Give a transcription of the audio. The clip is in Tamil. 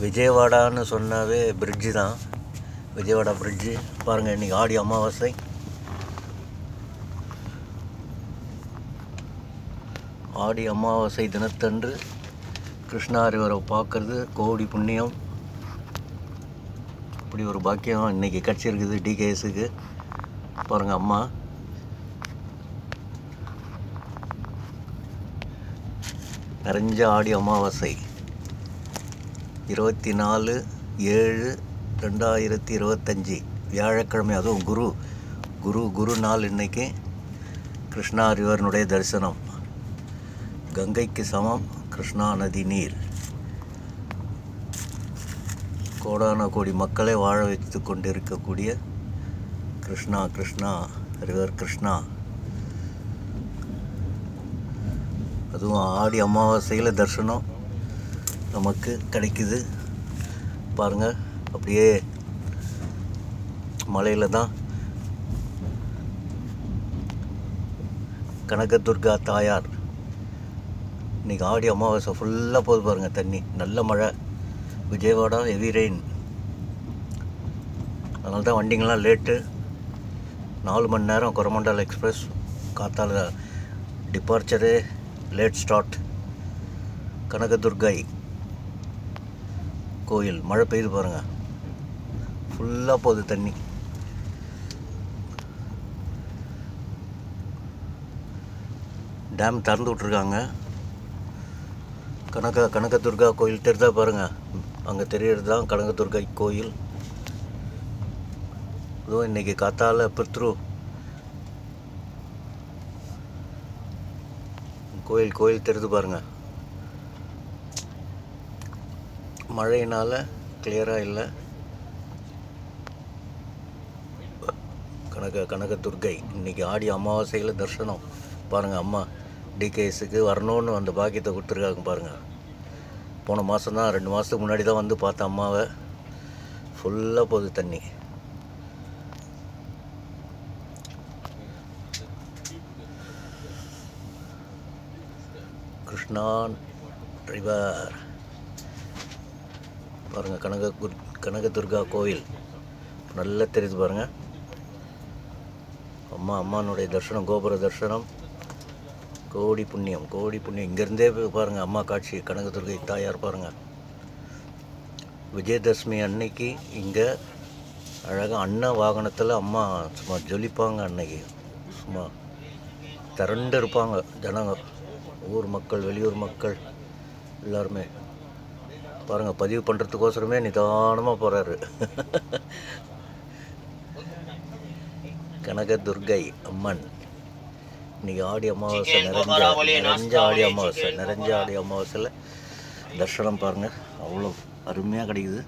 விஜயவாடான்னு சொன்னாவே பிரிட்ஜு தான். விஜயவாடா பிரிட்ஜு பாருங்கள். இன்றைக்கி ஆடி அமாவாசை. ஆடி அமாவாசை தினத்தன்று கிருஷ்ணா ரிவரை பார்க்குறது கோடி புண்ணியம். இப்படி ஒரு பாக்கியம் இன்றைக்கி கிடச்சிருக்குது டிகேஎஸுக்கு. பாருங்கள் அம்மா நிறைஞ்ச ஆடி அமாவாசை 24/7/2025 வியாழக்கிழமை. அதுவும் குரு நாள். இன்றைக்கி கிருஷ்ணா ரிவர்னுடைய தரிசனம். கங்கைக்கு சமம் கிருஷ்ணா நதி நீர். கோடான கோடி மக்களை வாழ வைத்து கொண்டிருக்கக்கூடிய கிருஷ்ணா ரிவர் கிருஷ்ணா. அதுவும் ஆடி அமாவாசையில் தரிசனம் நமக்கு கிடைக்குது. பாருங்கள், அப்படியே மலையில் தான் கனகதுர்கா தாயார். இன்றைக்கி ஆடி அமாவாசை ஃபுல்லாக போகுது பாருங்கள் தண்ணி. நல்ல மழை. Vijayawada heavy rain. அதனால தான் வண்டிங்கெலாம் லேட்டு. 4 மணி நேரம் கொரமண்டல் எக்ஸ்பிரஸ். காத்தால டிபார்ச்சரு லேட் ஸ்டார்ட். கனகதுர்கை கோயில். மழை பெய்யுது பாருங்கள். ஃபுல்லாக போகுது தண்ணி. டேம் திறந்து விட்ருக்காங்க. கனகதுர்கா கோயில் தெரிதா பாருங்கள். அங்கே தெரியறது தான் கனகதுர்கை கோயில். இதுவும் இன்றைக்கி காத்தால பித்ரு கோயில் தெரிது பாருங்கள். மழையினால் கிளியராக இல்லை. கனகதுர்கை இன்றைக்கி ஆடி அமாவாசையில் தரிசனம். பாருங்கள், அம்மா டிகேஎஸுக்கு வரணும்னு அந்த பாக்கியத்தை கொடுத்துருக்காங்க பாருங்கள். போன மாதம் தான், 2 மாதத்துக்கு முன்னாடி தான் வந்து பார்த்தேன் அம்மாவை. ஃபுல்லாக போகுது தண்ணி. கிருஷ்ணா ரிவர் பாருங்கள். கனகதுர்கா கோயில் நல்லா தெரியுது பாருங்கள். அம்மானுடைய தரிசனம், கோபுர தரிசனம். கோடி புண்ணியம். இங்கேருந்தே பாருங்கள் அம்மா காட்சி. கனகதுர்கை தாயார் பாருங்கள். விஜயதசமி அன்னைக்கு இங்கே அழகாக அன்ன வாகனத்தில் அம்மா சும்மா ஜொலிப்பாங்க. அன்னைக்கு சும்மா திரண்டு இருப்பாங்க ஜனங்க. ஊர் மக்கள், வெளியூர் மக்கள் எல்லாருமே பாருங்கள். பதிவு பண்ணுறதுக்கோசரமே நிதானமாக போகிறாரு. கனகதுர்கை அம்மன் இன்றைக்கி ஆடி அமாவாசை. நிறைஞ்ச ஆடி அமாவாசையில் தரிசனம் பாருங்கள். அவ்வளோ அருமையாக கிடைக்குது.